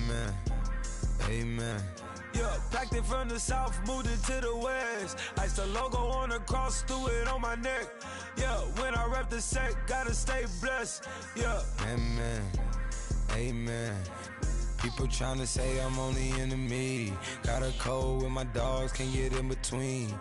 Amen. Amen. Yeah, packed it from the south, moved it to the west. Iced the logo on the cross, threw it on my neck. Yeah, when I rep the set, gotta stay blessed. Yeah. Amen. Amen. People tryna say I'm on the enemy. Got a cold with my dogs, can't get in between.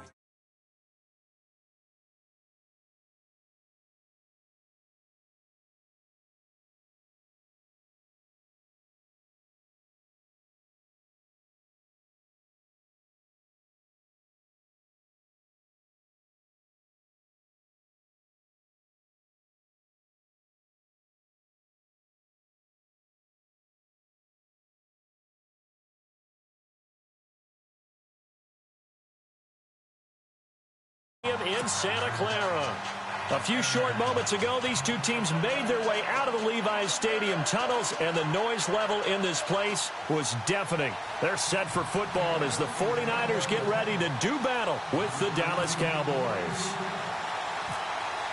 In Santa Clara. A few short moments ago, these two teams made their way out of the Levi's Stadium tunnels, and the noise level in this place was deafening. They're set for football as the 49ers get ready to do battle with the Dallas Cowboys.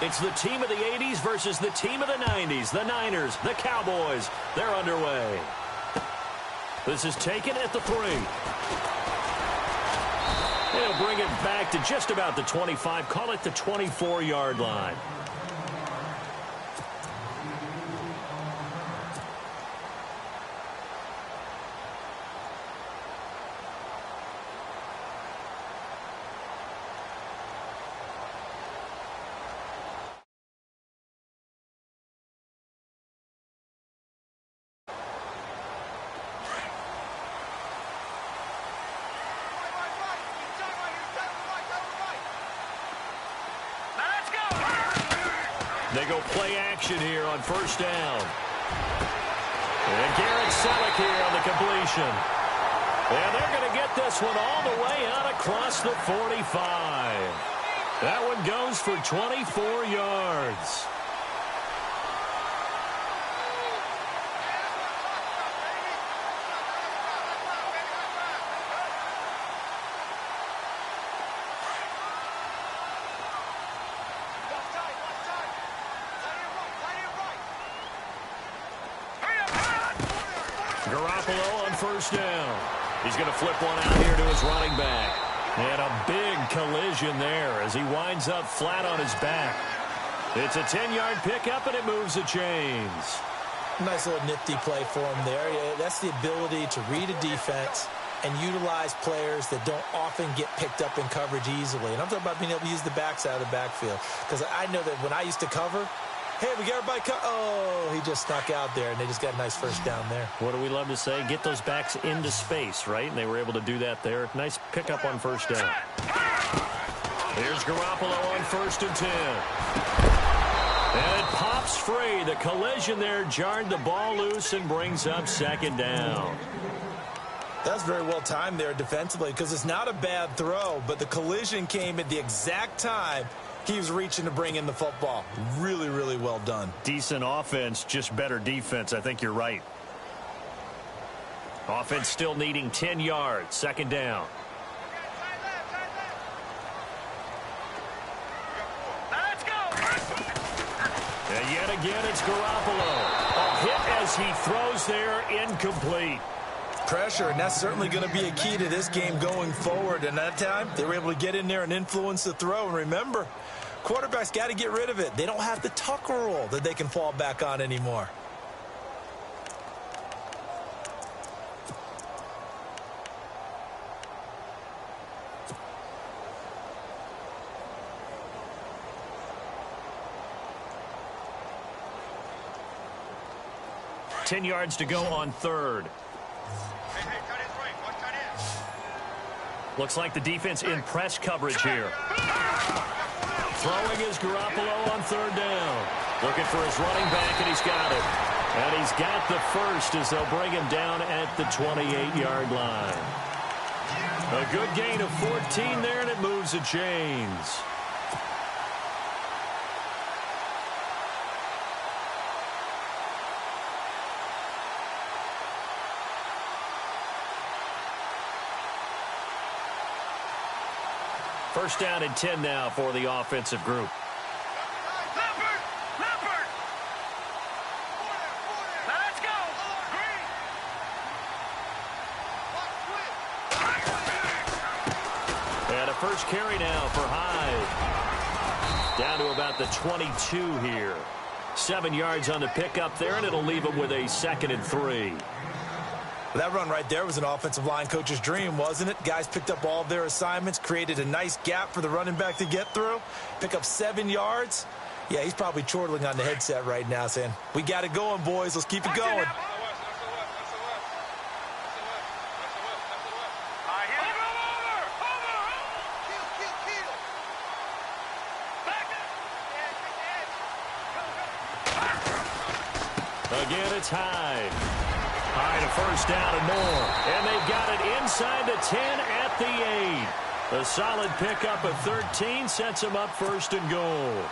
It's the team of the 80s versus the team of the 90s. The Niners, the Cowboys, they're underway. This is taken at the 3. They'll bring it back to just about the 25. Call it the 24-yard line. They go play action here on first down. And Garrett Selleck here on the completion. And they're going to get this one all the way out across the 45. That one goes for 24 yards. Garoppolo on first down. He's going to flip one out here to his running back. And a big collision there as he winds up flat on his back. It's a 10-yard pickup, and it moves the chains. Nice little nifty play for him there. That's the ability to read a defense and utilize players that don't often get picked up in coverage easily. And I'm talking about being able to use the backside of the backfield. Because I know that when I used to cover, hey, we got everybody oh, he just snuck out there, and they just got a nice first down there. What do we love to say? Get those backs into space, right? And they were able to do that there. Nice pickup on first down. Here's Garoppolo on first and 10. And it pops free. The collision there jarred the ball loose and brings up second down. That's very well timed there defensively because it's not a bad throw, but the collision came at the exact time he was reaching to bring in the football. Really, really well done. Decent offense, just better defense. I think you're right. Offense still needing 10 yards. Second down. Let's go. And yet again, it's Garoppolo. A hit as he throws there, incomplete. Pressure, and that's certainly going to be a key to this game going forward. And that time, they were able to get in there and influence the throw. And remember, quarterbacks got to get rid of it. They don't have the tuck rule that they can fall back on anymore. Ten yards to go on third. Looks like the defense in press coverage here. Throwing is Garoppolo on third down. Looking for his running back, and he's got it. And he's got the first as they'll bring him down at the 28-yard line. A good gain of 14 there, and it moves the chains. First down and 10 now for the offensive group. Let's go. And a first carry now for Hyde. Down to about the 22 here. 7 yards on the pickup there, and it'll leave him with a 2nd and 3. That run right there was an offensive line coach's dream, wasn't it? Guys picked up all of their assignments, created a nice gap for the running back to get through, pick up 7 yards. Yeah, he's probably chortling on the headset right now saying, we got it going, boys. Let's keep it going. Again, it's Hyde. Hyde, a first down and more. And they've got it inside the 10 at the 8. A solid pickup of 13 sets them up 1st and goal.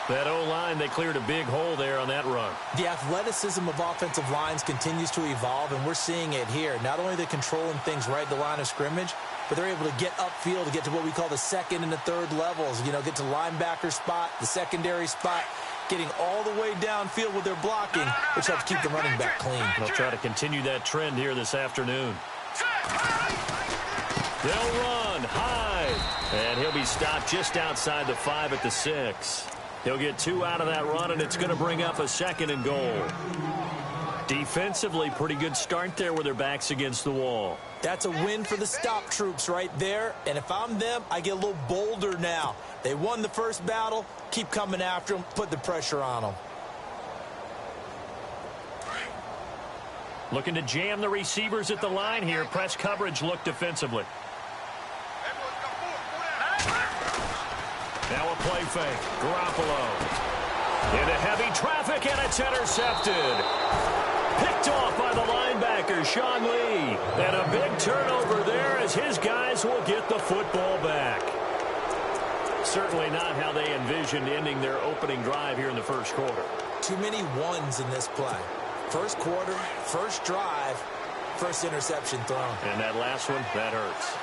That O-line, they cleared a big hole there on that run. The athleticism of offensive lines continues to evolve, and we're seeing it here. Not only are they controlling things right at the line of scrimmage, but they're able to get upfield to get to what we call the 2nd and the 3rd levels. You know, get to linebacker spot, the secondary spot, getting all the way downfield with their blocking, which helps keep the running back clean. They'll try to continue that trend here this afternoon. They'll run Hyde, and he'll be stopped just outside the 5 at the 6. He'll get 2 out of that run, and it's going to bring up a 2nd and goal. Defensively, pretty good start there with their backs against the wall. That's a win for the stop troops right there, and if I'm them, I get a little bolder now. They won the first battle, keep coming after them, put the pressure on them. Looking to jam the receivers at the line here. Press coverage look defensively. Now a play fake. Garoppolo. Into heavy traffic, and it's intercepted. Picked off by the linebacker, Sean Lee. And a big turnover there as his guys will get the football back. Certainly not how they envisioned ending their opening drive here in the first quarter. Too many ones in this play. First quarter, first drive, first interception thrown. And that last one, that hurts.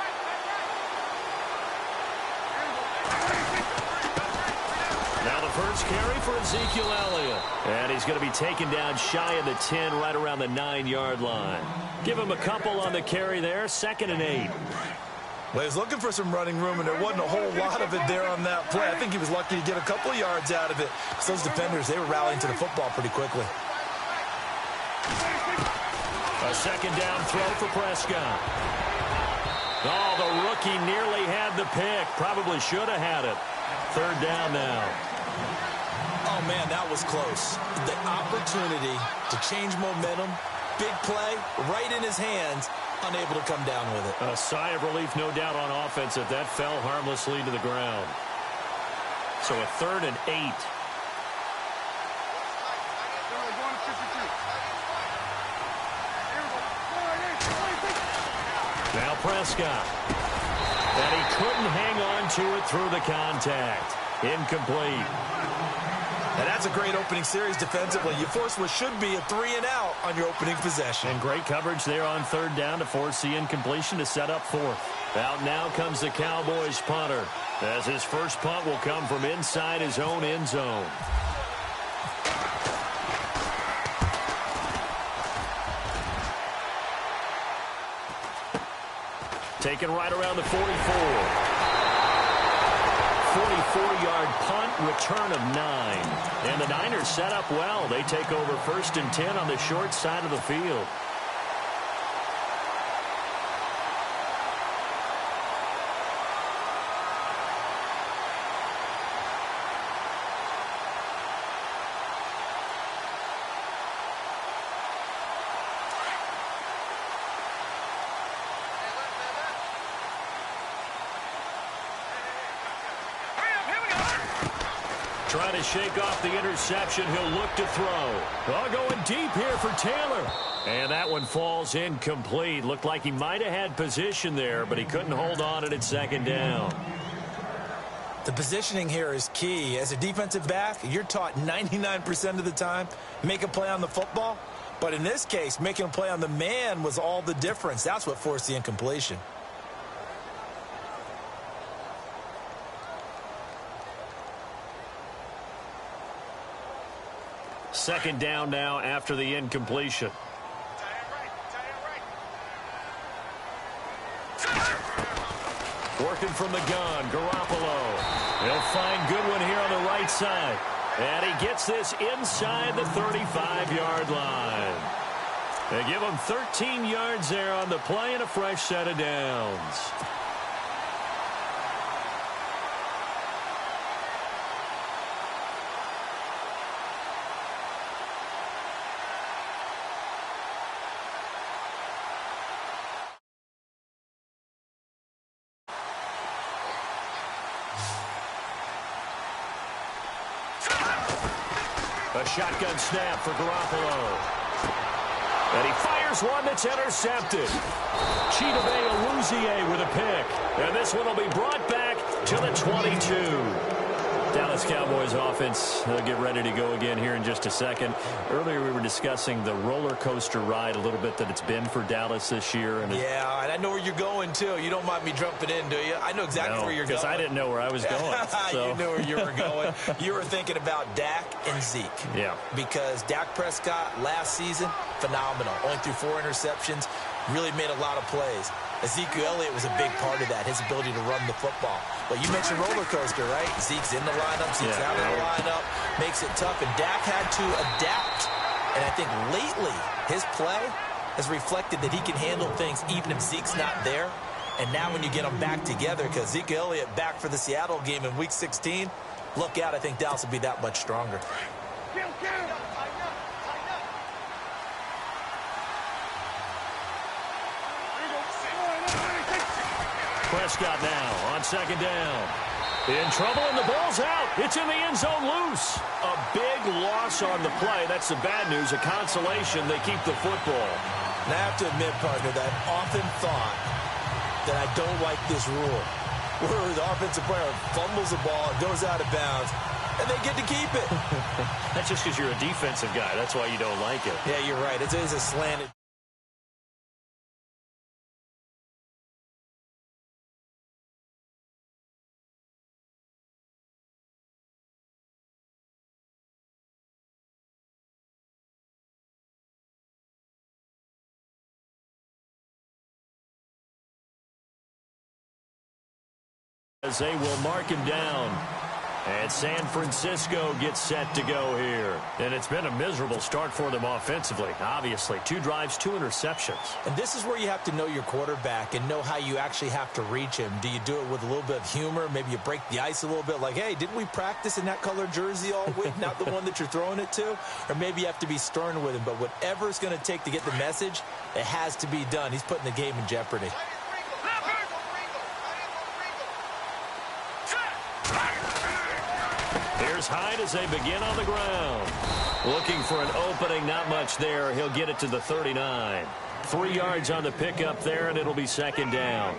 Now the first carry for Ezekiel Elliott. And he's going to be taken down shy of the 10, right around the 9-yard line. Give him a couple on the carry there, 2nd and 8. Well, he was looking for some running room, and there wasn't a whole lot of it there on that play. I think he was lucky to get a couple of yards out of it. So those defenders, they were rallying to the football pretty quickly. A 2nd down throw for Prescott. Oh, the rookie nearly had the pick. Probably should have had it. 3rd down now. Oh, man, that was close. The opportunity to change momentum, big play, right in his hands, unable to come down with it. A sigh of relief, no doubt, on offense that that fell harmlessly to the ground. So a 3rd and 8. Now Prescott. And he couldn't hang on to it through the contact. Incomplete. And that's a great opening series defensively. You force what should be a 3-and-out on your opening possession. And great coverage there on 3rd down to force the incompletion to set up 4th. Out now comes the Cowboys punter, as his first punt will come from inside his own end zone. Taken right around the 44. 44-yard punt, return of 9. And the Niners set up well. They take over 1st and 10 on the short side of the field. Trying to shake off the interception. He'll look to throw. Oh, going deep here for Taylor. And that one falls incomplete. Looked like he might have had position there, but he couldn't hold on at 2nd down. The positioning here is key. As a defensive back, you're taught 99% of the time, make a play on the football. But in this case, making a play on the man was all the difference. That's what forced the incompletion. Second down now after the incompletion. Working from the gun, Garoppolo. He'll find Goodwin here on the right side. And he gets this inside the 35-yard line. They give him 13 yards there on the play and a fresh set of downs. A shotgun snap for Garoppolo. And he fires one that's intercepted. Chidobe Awuzie with a pick. And this one will be brought back to the 22. Dallas Cowboys offense, they'll get ready to go again here in just a second. Earlier we were discussing the roller coaster ride a little bit that it's been for Dallas this year. And yeah, and I know where you're going, too. You don't mind me jumping in, do you? I know exactly where you're going. Because I didn't know where I was going. So. You knew where you were going. You were thinking about Dak and Zeke. Yeah. Because Dak Prescott last season, phenomenal. Only threw 4 interceptions, really made a lot of plays. Ezekiel Elliott was a big part of that, his ability to run the football. But you mentioned roller coaster, right? Zeke's in the lineup, Zeke's out of the lineup, makes it tough. And Dak had to adapt. And I think lately his play has reflected that he can handle things even if Zeke's not there. And now when you get them back together, because Ezekiel Elliott back for the Seattle game in Week 16, look out, I think Dallas will be that much stronger. Prescott now on second down. In trouble, and the ball's out. It's in the end zone loose. A big loss on the play. That's the bad news. A consolation, they keep the football. And I have to admit, partner, that I've often thought that I don't like this rule, where the offensive player fumbles the ball, it goes out of bounds, and they get to keep it. That's just because you're a defensive guy. That's why you don't like it. Yeah, you're right. It is a slanted. As they will mark him down. And San Francisco gets set to go here. And it's been a miserable start for them offensively. Obviously, 2 drives, 2 interceptions. And this is where you have to know your quarterback and know how you actually have to reach him. Do you do it with a little bit of humor? Maybe you break the ice a little bit like, hey, didn't we practice in that color jersey all week? Not the one that you're throwing it to? Or maybe you have to be stern with him. But whatever it's going to take to get the message, it has to be done. He's putting the game in jeopardy. Here's Hyde as they begin on the ground. Looking for an opening, not much there. He'll get it to the 39. 3 yards on the pickup there, and it'll be second down.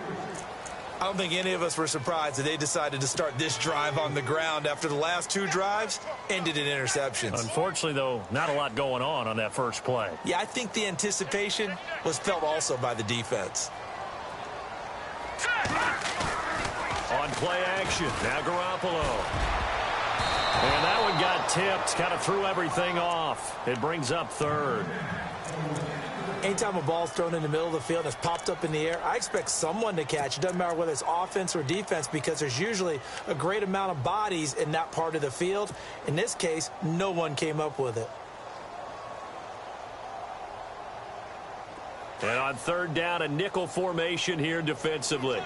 I don't think any of us were surprised that they decided to start this drive on the ground after the last 2 drives ended in interceptions. Unfortunately, though, not a lot going on that first play. Yeah, I think the anticipation was felt also by the defense. On play action, now Garoppolo. And that one got tipped, kind of threw everything off. It brings up 3rd. Anytime a ball's thrown in the middle of the field and it's popped up in the air, I expect someone to catch. It doesn't matter whether it's offense or defense because there's usually a great amount of bodies in that part of the field. In this case, no one came up with it. And on 3rd down, a nickel formation here defensively.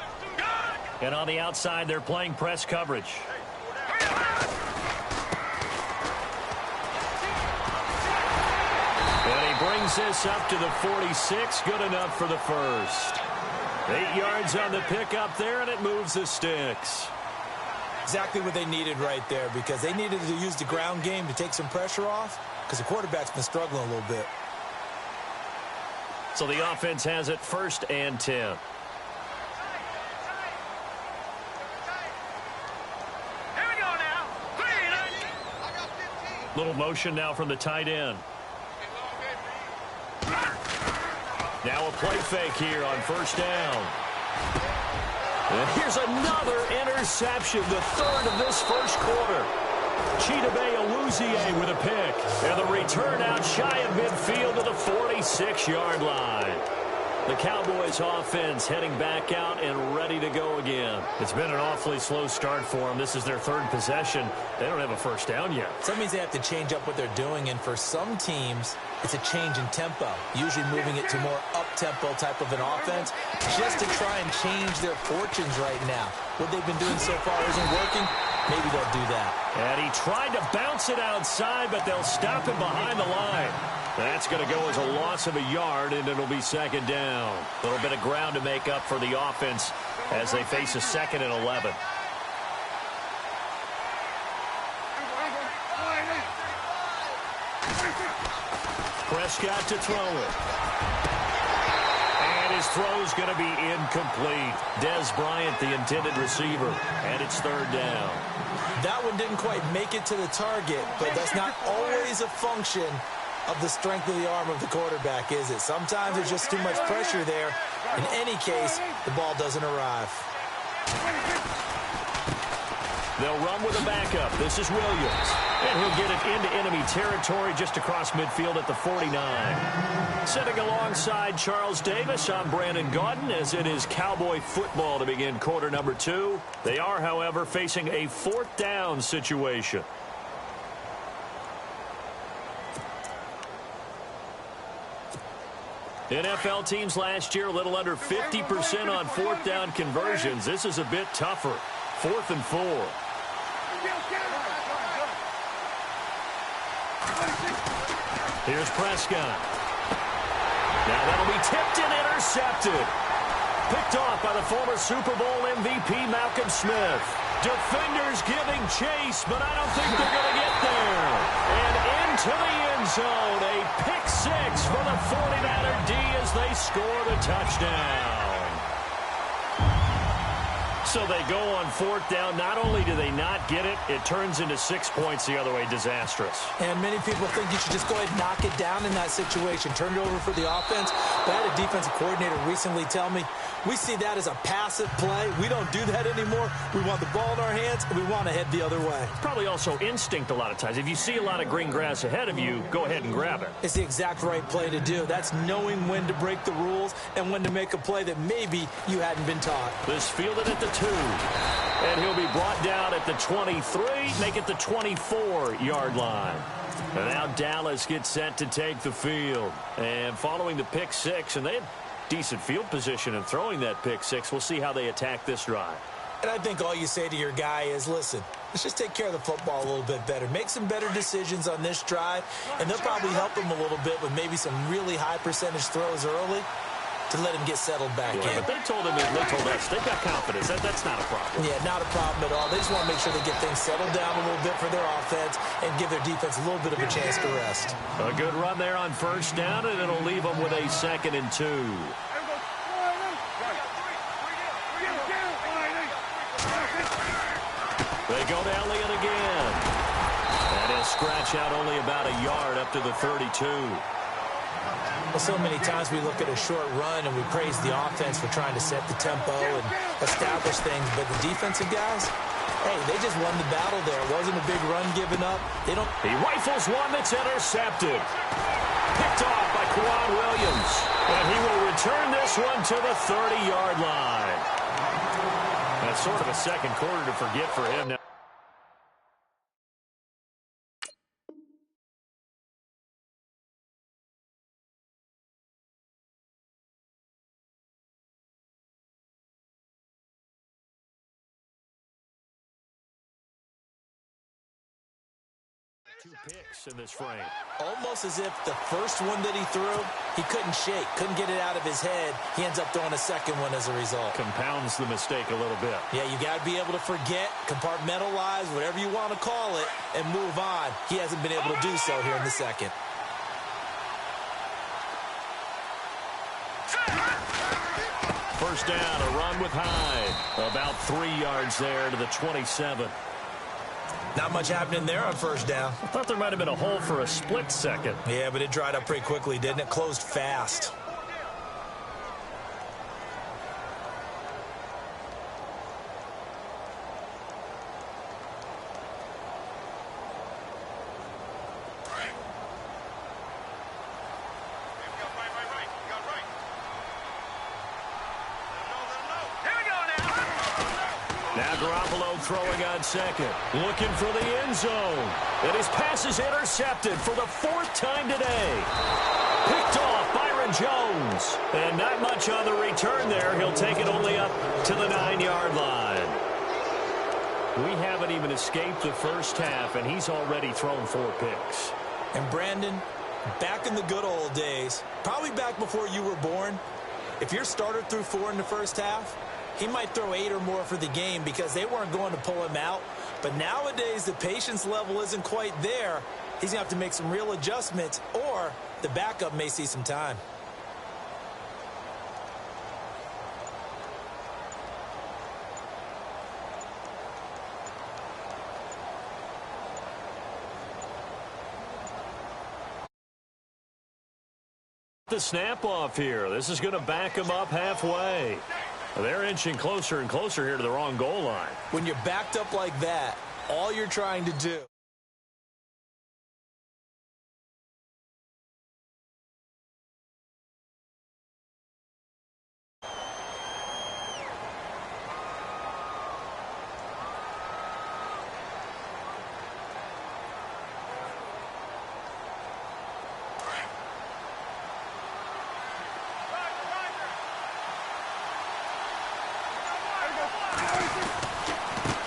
And on the outside, they're playing press coverage. And he brings this up to the 46. Good enough for the first. 8 yards on the pickup there, and it moves the sticks. Exactly what they needed right there because they needed to use the ground game to take some pressure off because the quarterback's been struggling a little bit. So the offense has it 1st and 10. Little motion now from the tight end. Now a play fake here on 1st down. And here's another interception, the 3rd of this first quarter. Chidobe Awuzie with a pick. And the return out shy of midfield to the 46-yard line. The Cowboys offense heading back out and ready to go again. It's been an awfully slow start for them. This is their third possession. They don't have a first down yet. So that means they have to change up what they're doing, and for some teams, it's a change in tempo, usually moving it to more up-tempo type of an offense just to try and change their fortunes right now. What they've been doing so far isn't working. Maybe they'll do that. And he tried to bounce it outside, but they'll stop him behind the line. That's going to go as a loss of a yard, and it'll be second down. A little bit of ground to make up for the offense as they face a 2nd and 11. Prescott to throw it. And his throw's going to be incomplete. Dez Bryant, the intended receiver, and it's third down. That one didn't quite make it to the target, but that's not always a function of the strength of the arm of the quarterback, is it? Sometimes there's just too much pressure there. In any case, the ball doesn't arrive. They'll run with a backup. This is Williams. And he'll get it into enemy territory just across midfield at the 49. Sitting alongside Charles Davis, I'm Brandon Gaudin, as it is Cowboy football to begin quarter number 2. They are, however, facing a 4th down situation. NFL teams last year a little under 50% on 4th down conversions. This is a bit tougher. 4th and 4. Here's Prescott. Now that'll be tipped and intercepted. Picked off by the former Super Bowl MVP Malcolm Smith. Defenders giving chase, but I don't think they're going to get there. And into the end zone, a pick 6 for the 49er D as they score the touchdown. So they go on 4th down. Not only do they not get it, it turns into 6 points the other way. Disastrous. And many people think you should just go ahead and knock it down in that situation. Turn it over for the offense. But I had a defensive coordinator recently tell me, we see that as a passive play. We don't do that anymore. We want the ball in our hands, and we want to head the other way. Probably also instinct a lot of times. If you see a lot of green grass ahead of you, go ahead and grab it. It's the exact right play to do. That's knowing when to break the rules and when to make a play that maybe you hadn't been taught. This fielded at the 2. And he'll be brought down at the 23, make it the 24-yard line. And now Dallas gets set to take the field. And following the pick 6, and they had decent field position in throwing that pick 6. We'll see how they attack this drive. And I think all you say to your guy is, listen, let's just take care of the football a little bit better. Make some better decisions on this drive, and they'll probably help him a little bit with maybe some really high percentage throws early to let him get settled back in. But they told us they've got confidence. That's not a problem. Yeah, not a problem at all. They just want to make sure they get things settled down a little bit for their offense and give their defense a little bit of a chance to rest. A good run there on 1st down, and it'll leave them with a 2nd and 2. They go to Elliott again. And he'll scratch out only about a yard up to the 32. Well, so many times we look at a short run and we praise the offense for trying to set the tempo and establish things, but the defensive guys, hey, they just won the battle there. It wasn't a big run given up. He rifles one that's intercepted. Picked off by Quan Williams. And he will return this one to the 30-yard line. That's sort of a second quarter to forget for him now. Two picks in this frame. Almost as if the first one that he threw, he couldn't shake, couldn't get it out of his head. He ends up throwing a second one as a result. Compounds the mistake a little bit. Yeah, you got to be able to forget, compartmentalize, whatever you want to call it, and move on. He hasn't been able to do so here in the second. First down, a run with Hyde. About 3 yards there to the 27. Not much happening there on first down. I thought there might have been a hole for a split second. Yeah, but it dried up pretty quickly, didn't it? Closed fast. Now Garoppolo throwing on second. Looking for the end zone. And his pass is intercepted for the 4th time today. Picked off Byron Jones. And not much on the return there. He'll take it only up to the 9-yard line. We haven't even escaped the first half, and he's already thrown 4 picks. And Brandon, back in the good old days, probably back before you were born, if your starter threw 4 in the first half, he might throw 8 or more for the game because they weren't going to pull him out. But nowadays, the patience level isn't quite there. He's going to have to make some real adjustments, or the backup may see some time. The snap off here. This is going to back him up halfway. They're inching closer and closer here to the wrong goal line. When you're backed up like that, all you're trying to do.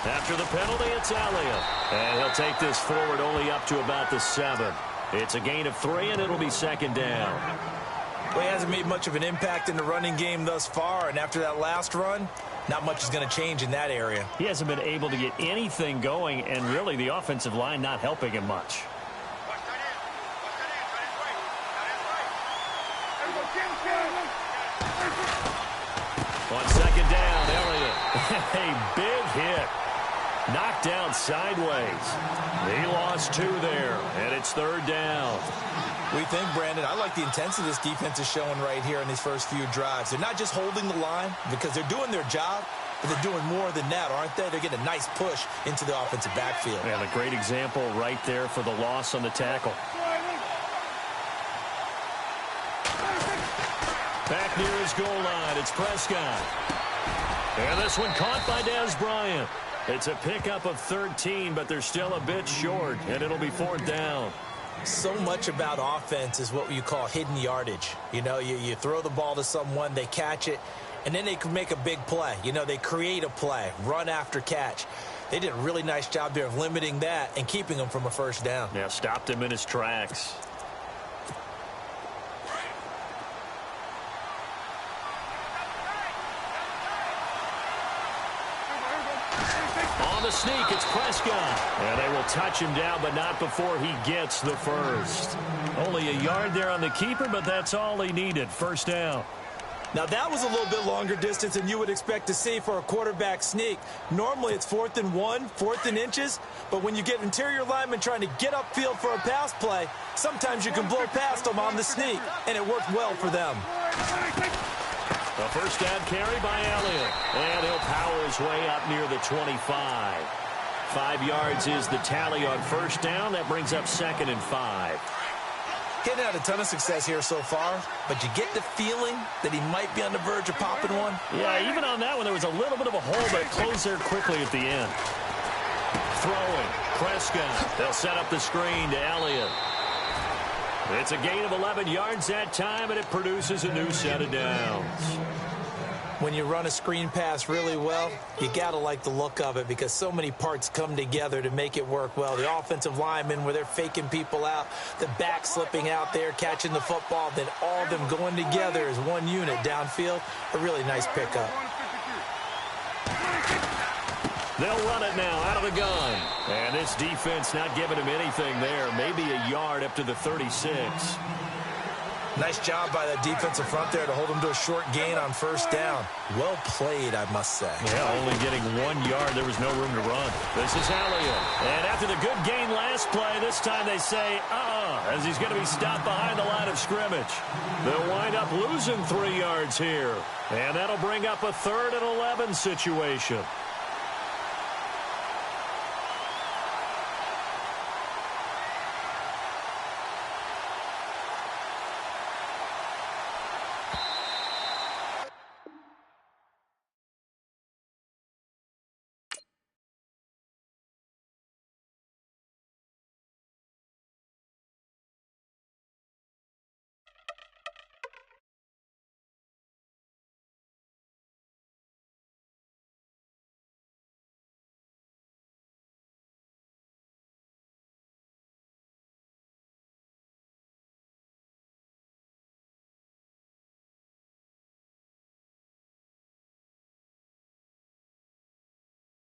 After the penalty, it's Elliott. And he'll take this forward only up to about the 7. It's a gain of 3, and it'll be 2nd down. Well, he hasn't made much of an impact in the running game thus far, and after that last run, not much is going to change in that area. He hasn't been able to get anything going, and really the offensive line not helping him much. On 2nd down, Elliott. A big hit. Knocked down sideways. He lost 2 there, and it's 3rd down. We think, Brandon, I like the intensity this defense is showing right here in these first few drives. They're not just holding the line because they're doing their job, but they're doing more than that, aren't they? They're getting a nice push into the offensive backfield. And a great example right there for the loss on the tackle. Back near his goal line, it's Prescott. And this one caught by Dez Bryant. It's a pickup of 13, but they're still a bit short, and it'll be 4th down. So much about offense is what you call hidden yardage. You know, you throw the ball to someone, they catch it, and then they can make a big play. You know, they create a play, run after catch. They did a really nice job there of limiting that and keeping him from a 1st down. Yeah, stopped him in his tracks. On the sneak, it's Prescott. And they will touch him down, but not before he gets the 1st. Only a yard there on the keeper, but that's all he needed. 1st down. Now, that was a little bit longer distance than you would expect to see for a quarterback sneak. Normally, it's 4th and 1, 4th and inches. But when you get interior linemen trying to get upfield for a pass play, sometimes you can blow past them on the sneak, and it worked well for them. A 1st down carry by Elliott. And he'll power his way up near the 25. 5 yards is the tally on 1st down. That brings up 2nd and 5. Getting had a ton of success here so far, but you get the feeling that he might be on the verge of popping one. Yeah, even on that one, there was a little bit of a hole, but it closed there quickly at the end. Throwing, Prescott. They'll set up the screen to Elliott. It's a gain of 11 yards that time, and it produces a new set of downs. When you run a screen pass really well, you got to like the look of it because so many parts come together to make it work well. The offensive linemen, where they're faking people out, the back slipping out there, catching the football, then all of them going together as one unit downfield. A really nice pickup. They'll run it now out of the gun. And this defense not giving him anything there. Maybe a yard up to the 36. Nice job by that defensive front there to hold him to a short gain on 1st down. Well played, I must say. Yeah, only getting 1 yard. There was no room to run. This is Elliott. And after the good gain last play, this time they say, as he's going to be stopped behind the line of scrimmage. They'll wind up losing 3 yards here. And that'll bring up a 3rd and 11 situation.